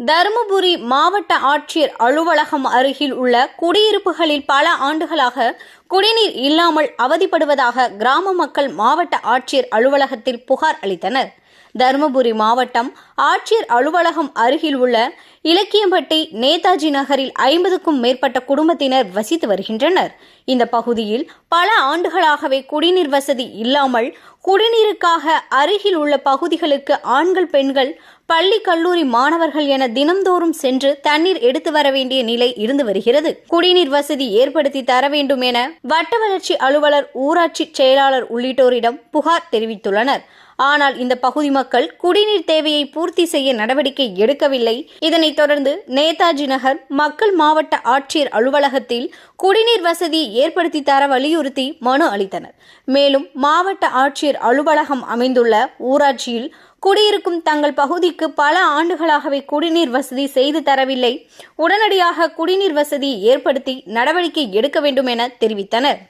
தருமபுரி மாவட்ட ஆட்சியர் அலுவலகம் அருகில் உள்ள குடியிருப்புகளில் பல ஆண்டுகளாக குடிநீர் இல்லாமல் அவதிப்படுவதாக கிராம மக்கள் மாவட்ட ஆட்சியர் அலுவலகத்தில் புகார் அளித்தனர். தருமபுரி மாவட்டம் ஆட்சியர் அலுவலகம் அருகில் உள்ள இலக்கியம்பட்டி நேதாஜி நகரில் 50க்கும் மேற்பட்ட குடும்பத்தினர் வசித்து வருகின்றனர். இந்த பகுதியில் பல ஆண்டுகளாகவே குடிநீர் வசதி இல்லாமல் குடிநீருக்காக அருகில் உள்ள பகுதிகளுக்கு ஆண்கள், பெண்கள், பள்ளி, கல்லூரி மாணவர்கள் என தினம்தோறும் சென்று தண்ணீர் எடுத்து வர வேண்டிய நிலை இருந்து வருகிறது. குடிநீர் வசதி ஏற்படுத்தி தர வேண்டும் என வட்ட வளர்ச்சி அலுவலர், ஊராட்சி செயலாளர் உள்ளிட்டோரிடம் புகார் தெரிவித்துள்ளனர். ஆனால் இந்த பகுதி மக்கள் குடிநீர் தேவையை பூர்த்தி செய்ய நடவடிக்கை எடுக்கவில்லை. இதனைத் தொடர்ந்து நேதாஜி நகர் மக்கள் மாவட்ட ஆட்சியர் அலுவலகத்தில் குடிநீர் வசதியை ஏற்படுத்தி தர வலியுறுத்தி மனு அளித்தனர். மேலும் மாவட்ட ஆட்சியர் அலுவலகம் அமைந்துள்ள ஊராட்சியில் குடியிருக்கும் தங்கள் பகுதிக்கு பல ஆண்டுகளாகவே குடிநீர் வசதி செய்து தரவில்லை. உடனடியாக குடிநீர் வசதியை ஏற்படுத்தி நடவடிக்கை எடுக்க வேண்டும் என தெரிவித்தனர்.